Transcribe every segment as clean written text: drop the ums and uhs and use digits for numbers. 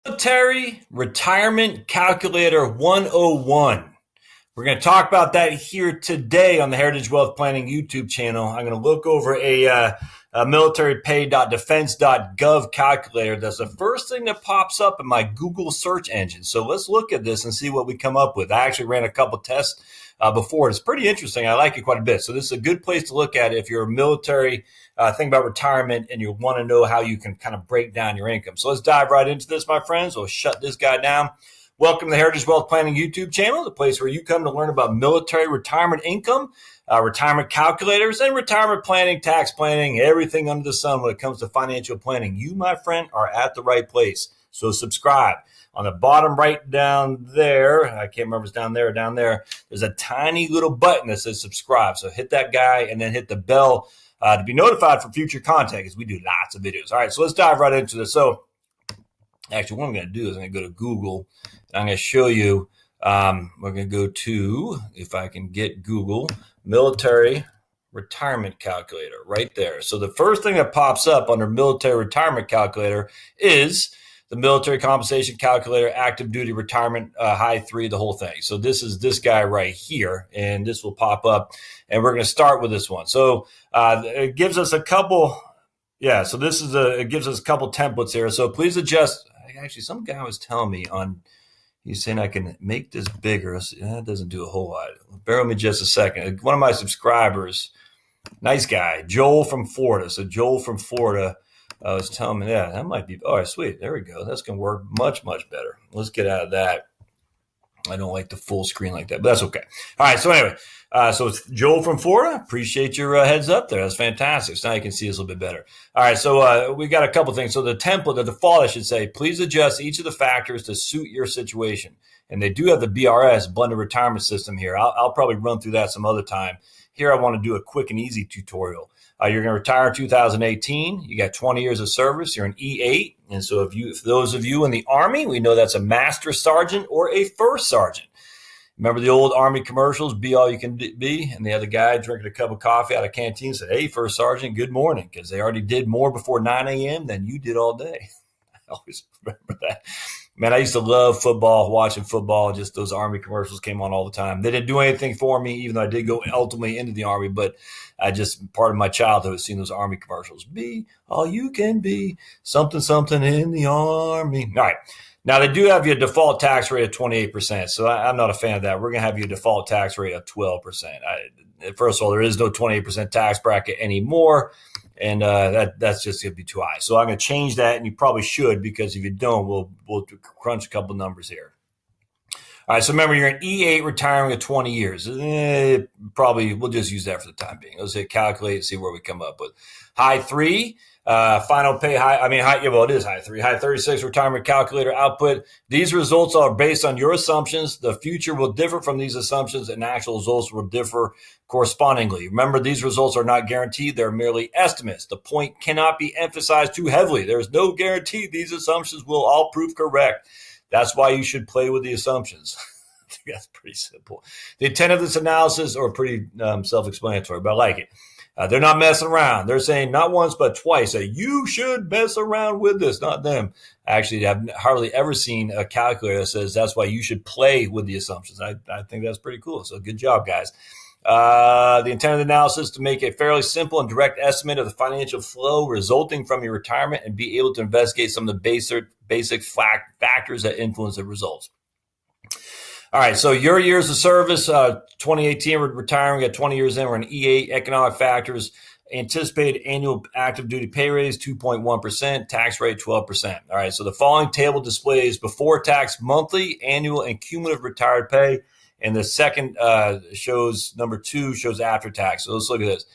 Military Retirement Calculator 101. We're going to talk about that here today on the Heritage Wealth Planning YouTube channel. I'm going to look over a militarypay.defense.gov calculator. That's the first thing that pops up in my Google search engine. So let's look at this and see what we come up with. I actually ran a couple tests before. It's pretty interesting. I like it quite a bit. So this is a good place to look at it if you're a military, think about retirement and you want to know how you can kind of break down your income. So let's dive right into this, my friends. We'll shut this guy down. Welcome to the Heritage Wealth Planning YouTube channel, the place where you come to learn about military retirement income, retirement calculators, and retirement planning, tax planning, everything under the sun when it comes to financial planning. You, my friend, are at the right place. So subscribe. On the bottom right down there, I can't remember if it's down there or down there, there's a tiny little button that says subscribe. So hit that guy and then hit the bell to be notified for future content because we do lots of videos. All right, so let's dive right into this. So actually, what I'm going to do is I'm going to go to Google. And I'm going to show you, we're going to go to, if I can get Google, military retirement calculator right there. So the first thing that pops up under military retirement calculator is the military compensation calculator, active duty retirement, high 3, the whole thing. So this is this guy right here, and this will pop up. And we're going to start with this one. So it gives us a couple. Yeah, so this is it gives us a couple templates here. So please adjust. Actually, some guy was telling me he's saying I can make this bigger. That doesn't do a whole lot. Bear with me just a second. One of my subscribers, nice guy, Joel from Florida. So Joel from Florida was telling me, yeah, that might be, all right, sweet. There we go. That's going to work much, much better. Let's get out of that. I don't like the full screen like that, but that's okay. All right, so anyway, so it's Joel from Florida. Appreciate your heads up there. That's fantastic. So now you can see us a little bit better. All right, so we got a couple things. So the template, the default, I should say, please adjust each of the factors to suit your situation. And they do have the BRS, blended retirement system here. I'll probably run through that some other time. Here I want to do a quick and easy tutorial. You're going to retire in 2018. You got 20 years of service. You're an E8. And so if those of you in the Army, we know that's a master sergeant or a first sergeant. Remember the old Army commercials, be all you can be? And the other guy drinking a cup of coffee out of a canteen said, hey, first sergeant, good morning, because they already did more before 9 a.m. than you did all day. I always remember that. Man, I used to love football, watching football. Just those Army commercials came on all the time. They didn't do anything for me, even though I did go ultimately into the Army. But I just, part of my childhood was seeing those Army commercials. Be all you can be, something, something in the Army. All right. Now, they do have you a default tax rate of 28%. So I'm not a fan of that. We're going to have you a default tax rate of 12%. First of all, there is no 28% tax bracket anymore. And that's just going to be too high. So I'm going to change that, and you probably should, because if you don't, we'll crunch a couple numbers here. All right, so remember, you're an E8 retiring at 20 years. Probably, we'll just use that for the time being. Let's hit calculate and see where we come up with. High 3, final pay high. Well, it is high 3. High 36 retirement calculator output. These results are based on your assumptions. The future will differ from these assumptions, and actual results will differ correspondingly. Remember, these results are not guaranteed. They're merely estimates. The point cannot be emphasized too heavily. There's no guarantee these assumptions will all prove correct. That's why you should play with the assumptions. I think that's pretty simple. The intent of this analysis are pretty self-explanatory, but I like it. They're not messing around. They're saying not once, but twice that you should mess around with this, not them. Actually, I've hardly ever seen a calculator that says that's why you should play with the assumptions. I think that's pretty cool. So good job, guys. The intent of the analysis is to make a fairly simple and direct estimate of the financial flow resulting from your retirement and be able to investigate some of the basic factors that influence the results. All right, so your years of service, 2018, we're retiring at 20 years in. We're in E8, economic factors, anticipated annual active duty pay raise, 2.1%, tax rate, 12%. All right, so the following table displays before tax monthly, annual, and cumulative retired pay. And the second shows, number 2 shows after tax. So let's look at this.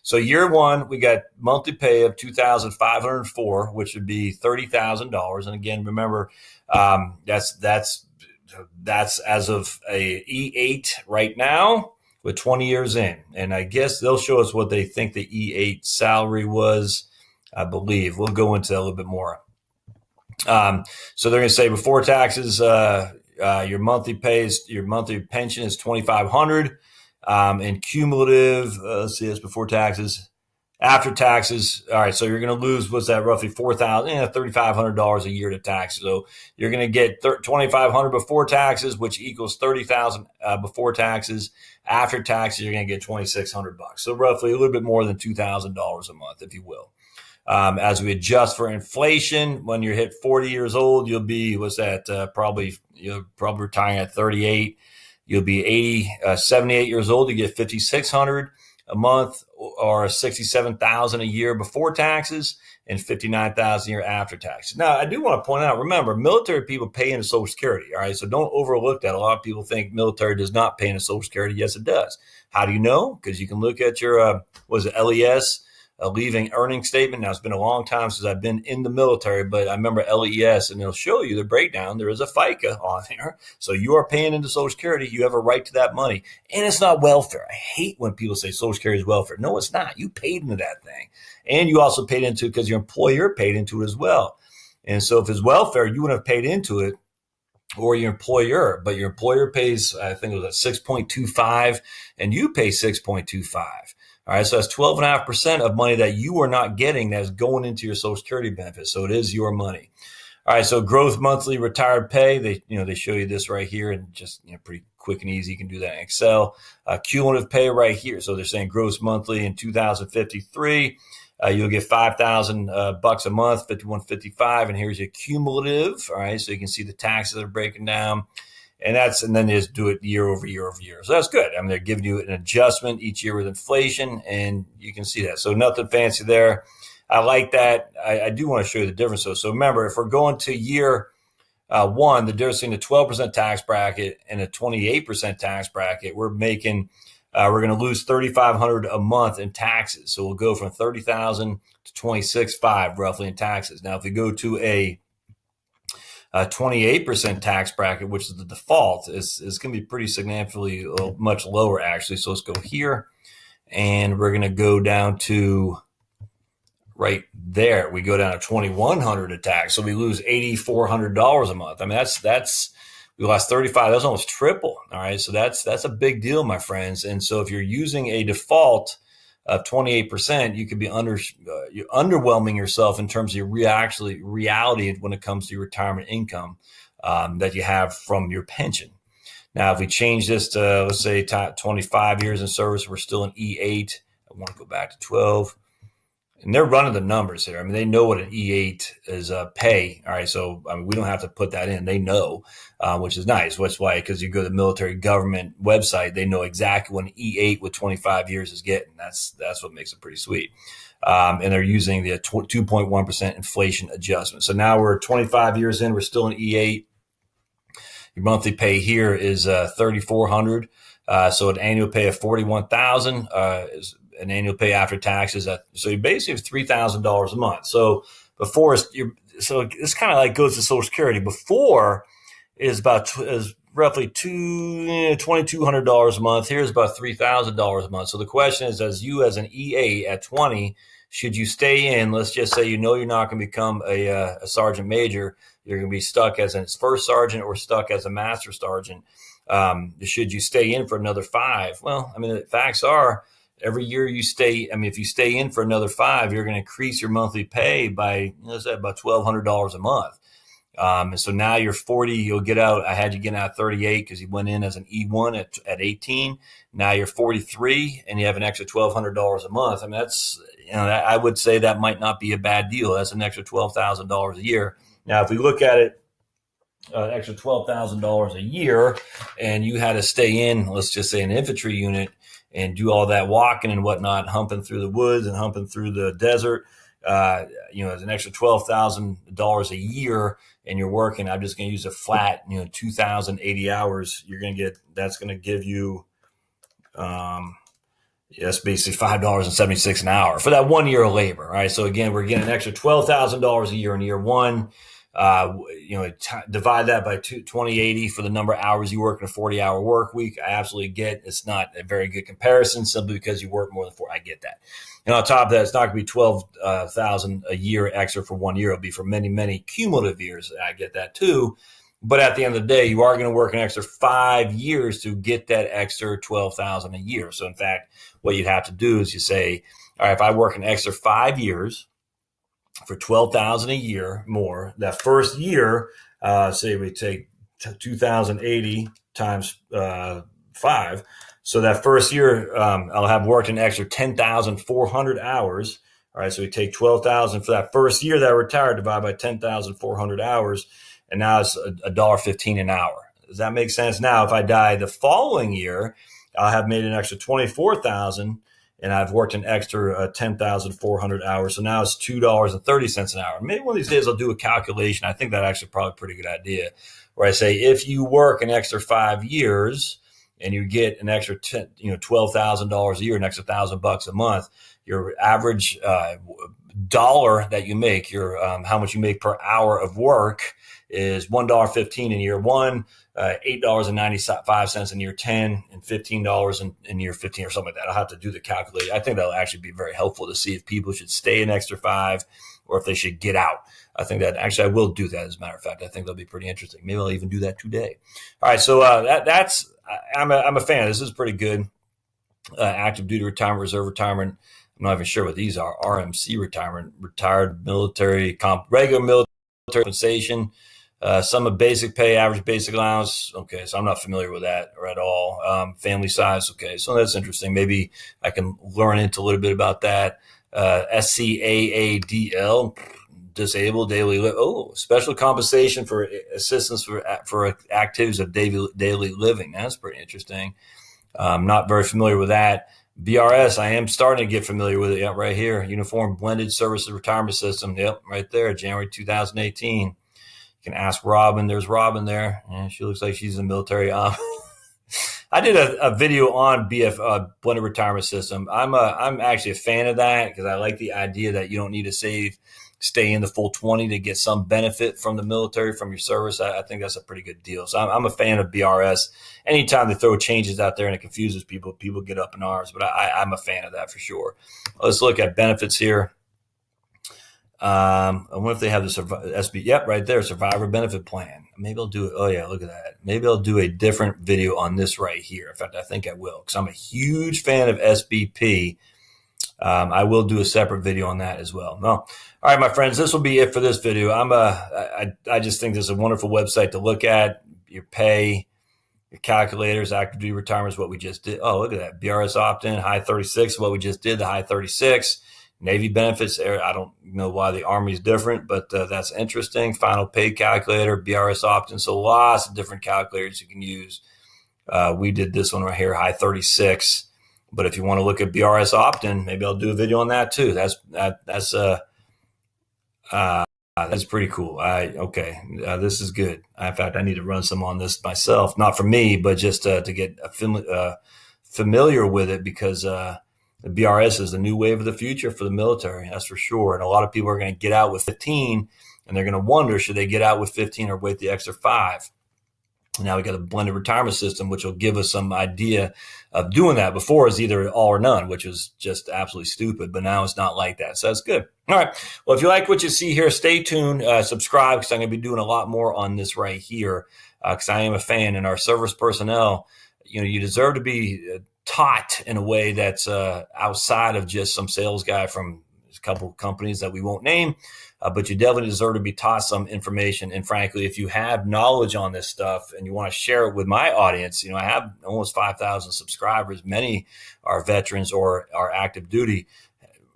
So year 1, we got monthly pay of $2,504, which would be $30,000. And again, remember, that's as of a E8 right now with 20 years in. And I guess they'll show us what they think the E8 salary was, I believe. We'll go into that a little bit more. So they're going to say before taxes, your monthly pension is $2,500, and cumulative. Let's see, that's before taxes. After taxes, all right, so you're going to lose, what's that, roughly $3,500 a year to taxes. So you're going to get $2,500 before taxes, which equals $30,000 before taxes. After taxes, you're going to get $2,600. So roughly a little bit more than $2,000 a month, if you will. As we adjust for inflation, when you're hit 40 years old, you'll be, probably retiring at 38. You'll be 78 years old. You get $5,600 a month, or $67,000 a year before taxes, and $59,000 a year after taxes. Now, I do want to point out, remember, military people pay into Social Security. All right, so don't overlook that. A lot of people think military does not pay into Social Security. Yes, it does. How do you know? Because you can look at your LES. Leaving earning statement. Now, it's been a long time since I've been in the military, but I remember LES, and it'll show you the breakdown. There is a FICA on there. So you are paying into Social Security. You have a right to that money. And it's not welfare. I hate when people say Social Security is welfare. No, it's not. You paid into that thing. And you also paid into it because your employer paid into it as well. And so if it's welfare, you wouldn't have paid into it, or your employer, but your employer pays, I think it was at 6.25, and you pay 6.25. All right, so that's 12.5% of money that you are not getting that's going into your Social Security benefits. So it is your money. All right, so gross monthly retired pay. They show you this right here, and just pretty quick and easy. You can do that in Excel. Cumulative pay right here. So they're saying gross monthly in 2053. You'll get $5,000 a month, 51.55, and here's your cumulative. All right, so you can see the taxes are breaking down. And then they just do it year over year over year. So that's good. I mean, they're giving you an adjustment each year with inflation, and you can see that. So nothing fancy there. I like that. I do want to show you the difference. So remember, if we're going to year one, the difference between the 12% tax bracket and a 28% tax bracket, we're going to lose $3,500 a month in taxes. So we'll go from $30,000 to $26,500 roughly in taxes. Now, if we go to a 28% tax bracket, which is the default, is going to be pretty significantly much lower, actually. So let's go here, and we're going to go down to right there. We go down to $2,100 a tax, so we lose $8,400 a month. I mean, we lost 35. That's almost triple. All right, so that's a big deal, my friends. And so if you're using a default of 28%, you could be you're underwhelming yourself in terms of your reality when it comes to your retirement income that you have from your pension. Now, if we change this to, let's say, 25 years in service, we're still in E8. I want to go back to 12. And they're running the numbers here. I mean, they know what an E8 is pay. All right, so we don't have to put that in. They know, which is nice. That's why, because you go to the military government website, they know exactly what an E8 with 25 years is getting. That's what makes it pretty sweet. And they're using the 2.1% inflation adjustment. So now we're 25 years in. We're still in E8. Your monthly pay here is $3,400. So an annual pay of $41,000 is an annual pay after taxes. So you basically have $3,000 a month. So so this kind of like goes to Social Security. Before is roughly $2,200 a month. Here's about $3,000 a month. So the question is, as an EA at 20, should you stay in? Let's just say you're not going to become a sergeant major. You're going to be stuck as a first sergeant or stuck as a master sergeant. Should you stay in for another 5? Well, I mean, the facts are, every year you stay, if you stay in for another 5, you're going to increase your monthly pay by, let's say, about $1,200 a month. And so now you're 40, you'll get out. I had you get out at 38 because you went in as an E1 at 18. Now you're 43 and you have an extra $1,200 a month. I mean, that's, I would say that might not be a bad deal. That's an extra $12,000 a year. Now, if we look at it, extra $12,000 a year, and you had to stay in, let's just say, an infantry unit and do all that walking and whatnot, humping through the woods and humping through the desert, it's an extra $12,000 a year, and you're working. I'm just going to use a flat, 2,080 hours. That's going to give you, that's basically $5.76 an hour for that 1 year of labor. All right. So again, we're getting an extra $12,000 a year in year one. Divide that by 2080 for the number of hours you work in a 40-hour work week. I absolutely get it's not a very good comparison simply because you work more than 4. I get that. And on top of that, it's not going to be 12,000 a year extra for 1 year. It'll be for many, many cumulative years. I get that too. But at the end of the day, you are going to work an extra 5 years to get that extra 12,000 a year. So in fact, what you'd have to do is you say, all right, if I work an extra 5 years for $12,000 a year more, that first year, say we take 2,080 times 5. So that first year, I'll have worked an extra 10,400 hours. All right, so we take 12,000 for that first year that I retired, divide by 10,400 hours, and now it's $1.15 an hour. Does that make sense? Now, if I die the following year, I'll have made an extra 24,000, and I've worked an extra 10,400 hours. So now it's $2.30 an hour. Maybe one of these days I'll do a calculation. I think that actually probably a pretty good idea, where I say if you work an extra 5 years and you get an extra $12,000 a year, an extra $1,000 a month, your average dollar that you make, your how much you make per hour of work is $1.15 in year one, $8.95 in year 10, and $15 in year 15 or something like that. I'll have to do the calculation. I think that'll actually be very helpful to see if people should stay an extra 5 or if they should get out. I think that actually I will do that. As a matter of fact, I think that'll be pretty interesting. Maybe I'll even do that today. All right, so I'm a fan. This is pretty good. Active duty retirement, reserve retirement. I'm not even sure what these are. RMC retirement, retired military regular military compensation. Some of basic pay, average basic allowance. Okay, so I'm not familiar with that or at all. Family size. Okay, so that's interesting. Maybe I can learn into a little bit about that. SCAADL, disabled daily. Special compensation for assistance for activities of daily living. That's pretty interesting. I'm not very familiar with that. BRS, I am starting to get familiar with it. Yep, right here. Uniform Blended Services Retirement System. Yep, right there, January 2018. You can ask Robin. There's Robin there. And she looks like she's in the military. I did a video on Blended Retirement System. I'm actually a fan of that because I like the idea that you don't need to stay in the full 20 to get some benefit from the military, from your service. I think that's a pretty good deal. So I'm a fan of BRS. Anytime they throw changes out there and it confuses people get up in arms. But I'm a fan of that for sure. Let's look at benefits here. I wonder if they have the SB. Yep, right there, Survivor Benefit Plan. Maybe I'll do it. Oh, yeah, look at that. Maybe I'll do a different video on this right here. In fact, I think I will because I'm a huge fan of SBP. I will do a separate video on that as well. No. All right, my friends, this will be it for this video. I just think this is a wonderful website to look at. Your pay, your calculators, active duty retirement is what we just did. Oh, look at that. BRS opt-in, high 36, what we just did, the high 36. Navy benefits, I don't know why the Army is different, but that's interesting. Final pay calculator, BRS opt-in. So lots of different calculators you can use. We did this one right here, high 36. But if you want to look at BRS opt-in, maybe I'll do a video on that too. That's pretty cool. This is good. In fact, I need to run some on this myself, not for me, but just to get familiar with it because the BRS is the new wave of the future for the military. That's for sure. And a lot of people are going to get out with 15, and they're going to wonder, should they get out with 15 or wait the extra 5? Now we got a blended retirement system, which will give us some idea of doing that. Before is either all or none, which is just absolutely stupid. But now it's not like that. So that's good. All right. Well, if you like what you see here, stay tuned, subscribe, because I'm going to be doing a lot more on this right here because I am a fan. And our service personnel, you deserve to be taught in a way that's outside of just some sales guy from a couple of companies that we won't name. But you definitely deserve to be taught some information. And frankly, if you have knowledge on this stuff and you want to share it with my audience, I have almost 5,000 subscribers. Many are veterans or are active duty.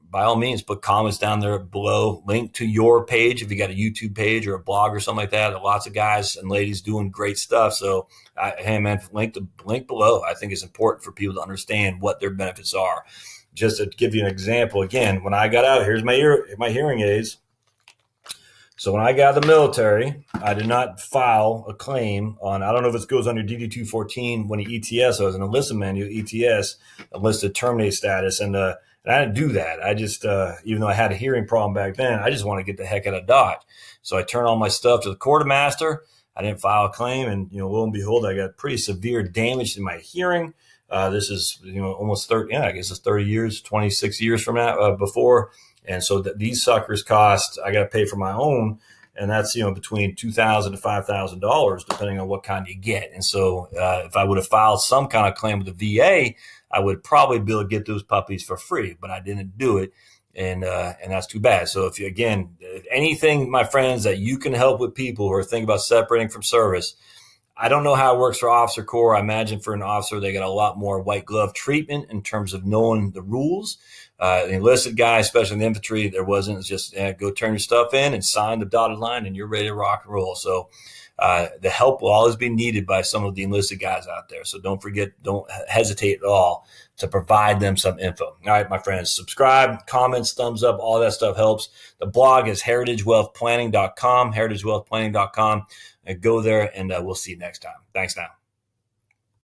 By all means, put comments down there below. Link to your page if you got a YouTube page or a blog or something like that. There are lots of guys and ladies doing great stuff. So, hey, man, link below. I think it's important for people to understand what their benefits are. Just to give you an example, again, when I got out, here's my hearing aids. So when I got out of the military, I did not file a claim on, I don't know if it goes under DD-214 when the ETS, I was an enlistment manual ETS, enlisted terminate status. And I didn't do that. I just, even though I had a hearing problem back then, I just want to get the heck out of Dodge. So I turned all my stuff to the quartermaster. I didn't file a claim. And, lo and behold, I got pretty severe damage to my hearing. This is, almost 30, I guess it's 30 years, 26 years from now, before. And so these suckers cost, I got to pay for my own. And that's, between $2,000 to $5,000, depending on what kind you get. And so if I would have filed some kind of claim with the VA, I would probably be able to get those puppies for free, but I didn't do it. And that's too bad. So if anything, my friends, that you can help with people who are thinking about separating from service, I don't know how it works for Officer Corps. I imagine for an officer, they got a lot more white glove treatment in terms of knowing the rules. The enlisted guy, especially in the infantry, there wasn't. It's just go turn your stuff in and sign the dotted line and you're ready to rock and roll. So the help will always be needed by some of the enlisted guys out there. So don't hesitate at all to provide them some info. All right, my friends, subscribe, comments, thumbs up, all that stuff helps. The blog is heritagewealthplanning.com, heritagewealthplanning.com. Go there, and we'll see you next time. Thanks now.